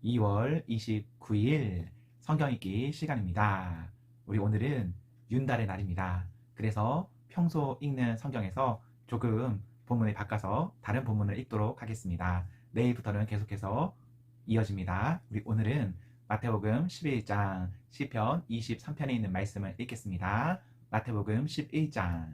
2월 29일 성경 읽기 시간입니다. 우리 오늘은 윤달의 날입니다. 그래서 평소 읽는 성경에서 조금 본문을 바꿔서 다른 본문을 읽도록 하겠습니다. 내일부터는 계속해서 이어집니다. 우리 오늘은 마태복음 11장 시편 23편에 있는 말씀을 읽겠습니다. 마태복음 11장.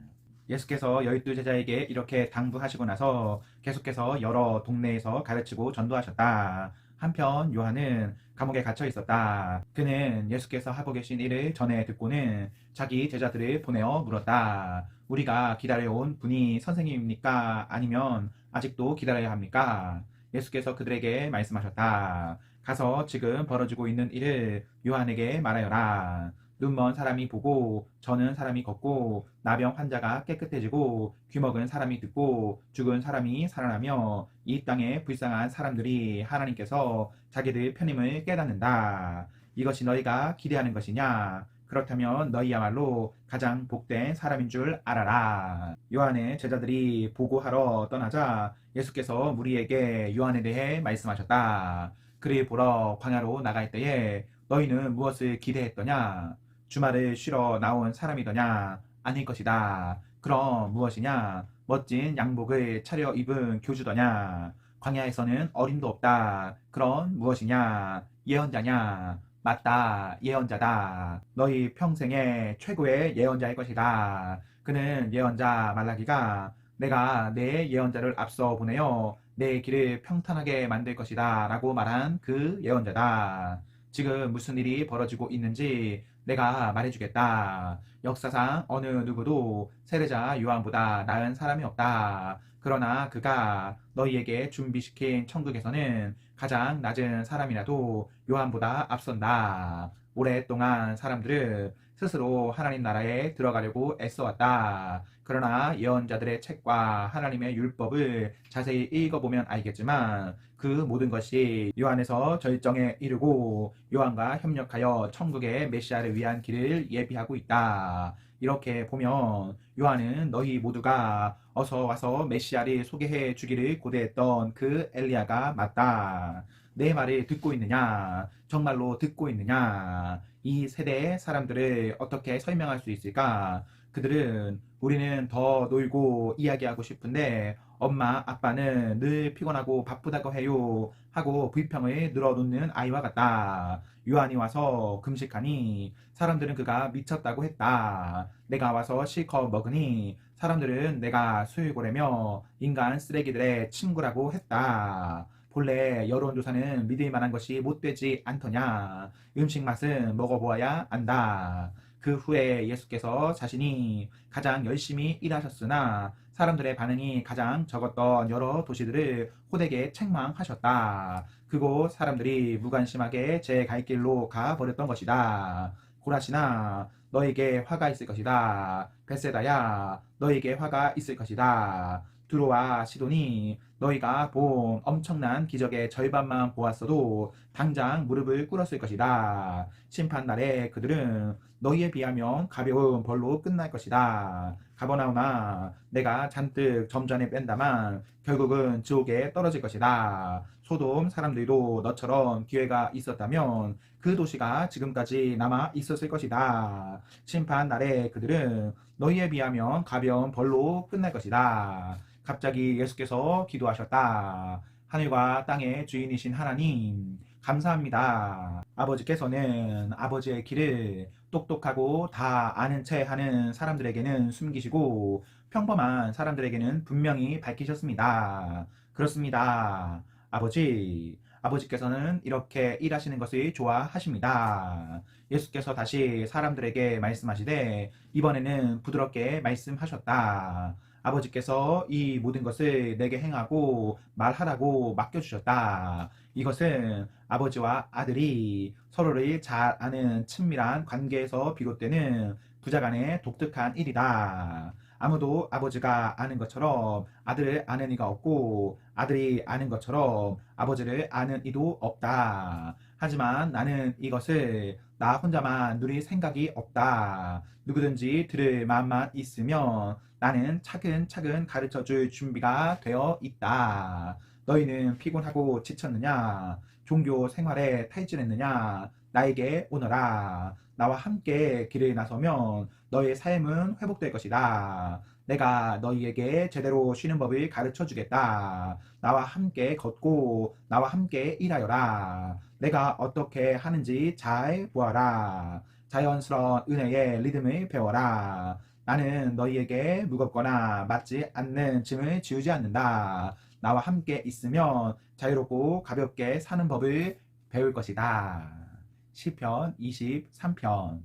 예수께서 12제자에게 이렇게 당부하시고 나서 계속해서 여러 동네에서 가르치고 전도하셨다. 한편 요한은 감옥에 갇혀 있었다. 그는 예수께서 하고 계신 일을 전해 듣고는 자기 제자들을 보내어 물었다. 우리가 기다려온 분이 선생님입니까? 아니면 아직도 기다려야 합니까? 예수께서 그들에게 말씀하셨다. 가서 지금 벌어지고 있는 일을 요한에게 말하여라. 눈먼 사람이 보고 저는 사람이 걷고 나병 환자가 깨끗해지고 귀먹은 사람이 듣고 죽은 사람이 살아나며 이 땅에 불쌍한 사람들이 하나님께서 자기들 편임을 깨닫는다. 이것이 너희가 기대하는 것이냐? 그렇다면 너희야말로 가장 복된 사람인 줄 알아라. 요한의 제자들이 보고하러 떠나자 예수께서 무리에게 요한에 대해 말씀하셨다. 그를 보러 광야로 나갈 때에 너희는 무엇을 기대했더냐? 주말을 쉬러 나온 사람이더냐? 아닐 것이다. 그럼 무엇이냐? 멋진 양복을 차려 입은 교주더냐? 광야에서는 어림도 없다. 그럼 무엇이냐? 예언자냐? 맞다. 예언자다. 너희 평생의 최고의 예언자일 것이다. 그는 예언자 말라기가 내가 내 예언자를 앞서 보내어 내 길을 평탄하게 만들 것이다 라고 말한 그 예언자다. 지금 무슨 일이 벌어지고 있는지 내가 말해주겠다. 역사상 어느 누구도 세례자 요한보다 나은 사람이 없다. 그러나 그가 너희에게 준비시킨 천국에서는 가장 낮은 사람이라도 요한보다 앞선다. 오랫동안 사람들은 스스로 하나님 나라에 들어가려고 애써왔다. 그러나 예언자들의 책과 하나님의 율법을 자세히 읽어보면 알겠지만 그 모든 것이 요한에서 절정에 이르고 요한과 협력하여 천국의 메시아를 위한 길을 예비하고 있다. 이렇게 보면 요한은 너희 모두가 어서 와서 메시아를 소개해 주기를 고대했던 그 엘리야가 맞다. 내 말을 듣고 있느냐? 정말로 듣고 있느냐? 이 세대의 사람들을 어떻게 설명할 수 있을까? 그들은 우리는 더 놀고 이야기하고 싶은데 엄마 아빠는 늘 피곤하고 바쁘다고 해요 하고 불평을 늘어놓는 아이와 같다. 요한이 와서 금식하니 사람들은 그가 미쳤다고 했다. 내가 와서 실컷 먹으니 사람들은 내가 수유고래며 인간 쓰레기들의 친구라고 했다. 본래 여론조사는 믿을 만한 것이 못되지 않더냐. 음식 맛은 먹어보아야 안다. 그 후에 예수께서 자신이 가장 열심히 일하셨으나 사람들의 반응이 가장 적었던 여러 도시들을 호되게 책망하셨다. 그곳 사람들이 무관심하게 제 갈 길로 가버렸던 것이다. 고라시나 너에게 화가 있을 것이다. 벳세다야 너에게 화가 있을 것이다. 두로와 시돈이 너희가 본 엄청난 기적의 절반만 보았어도 당장 무릎을 꿇었을 것이다. 심판날에 그들은 너희에 비하면 가벼운 벌로 끝날 것이다. 가버나움아 내가 잔뜩 점전에 뺀다만 결국은 지옥에 떨어질 것이다. 소돔 사람들도 너처럼 기회가 있었다면 그 도시가 지금까지 남아 있었을 것이다. 심판날에 그들은 너희에 비하면 가벼운 벌로 끝날 것이다. 갑자기 예수께서 기도하셨다. 하늘과 땅의 주인이신 하나님, 감사합니다. 아버지께서는 아버지의 길을 똑똑하고 다 아는 체 하는 사람들에게는 숨기시고 평범한 사람들에게는 분명히 밝히셨습니다. 그렇습니다. 아버지께서는 이렇게 일하시는 것을 좋아하십니다. 예수께서 다시 사람들에게 말씀하시되 이번에는 부드럽게 말씀하셨다. 아버지께서 이 모든 것을 내게 행하고 말하라고 맡겨주셨다. 이것은 아버지와 아들이 서로를 잘 아는 친밀한 관계에서 비롯되는 부자간의 독특한 일이다. 아무도 아버지가 아는 것처럼 아들을 아는 이가 없고 아들이 아는 것처럼 아버지를 아는 이도 없다. 하지만 나는 이것을 나 혼자만 누릴 생각이 없다. 누구든지 들을 마음만 있으면 나는 차근차근 가르쳐 줄 준비가 되어 있다. 너희는 피곤하고 지쳤느냐? 종교 생활에 탈진했느냐? 나에게 오너라. 나와 함께 길을 나서면 너의 삶은 회복될 것이다. 내가 너희에게 제대로 쉬는 법을 가르쳐 주겠다. 나와 함께 걷고 나와 함께 일하여라. 내가 어떻게 하는지 잘 보아라. 자연스러운 은혜의 리듬을 배워라. 나는 너희에게 무겁거나 맞지 않는 짐을 지우지 않는다. 나와 함께 있으면 자유롭고 가볍게 사는 법을 배울 것이다. 시편 23편.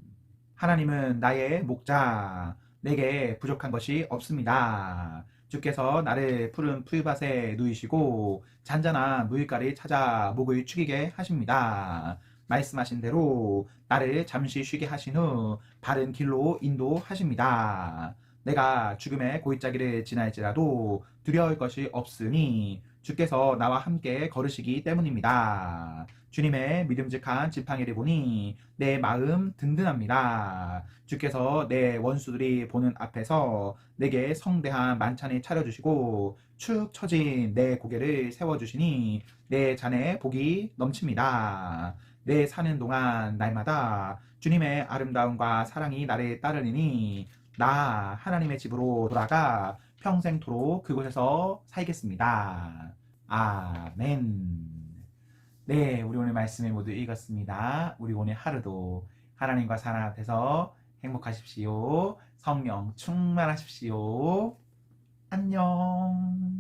하나님은 나의 목자. 내게 부족한 것이 없습니다. 주께서 나를 푸른 풀밭에 누이시고 잔잔한 물가를 찾아 목을 축이게 하십니다. 말씀하신 대로 나를 잠시 쉬게 하신 후 바른 길로 인도하십니다. 내가 죽음의 골짜기를 지날지라도 두려울 것이 없으니 주께서 나와 함께 걸으시기 때문입니다. 주님의 믿음직한 지팡이를 보니 내 마음 든든합니다. 주께서 내 원수들이 보는 앞에서 내게 성대한 만찬을 차려주시고 축 처진 내 고개를 세워주시니 내 잔에 복이 넘칩니다. 내 사는 동안 날마다 주님의 아름다움과 사랑이 나를 따르니 나 하나님의 집으로 돌아가 평생토록 그곳에서 살겠습니다. 아멘. 네, 우리 오늘 말씀을 모두 읽었습니다. 우리 오늘 하루도 하나님과 사랑 앞에서 행복하십시오. 성령 충만하십시오. 안녕.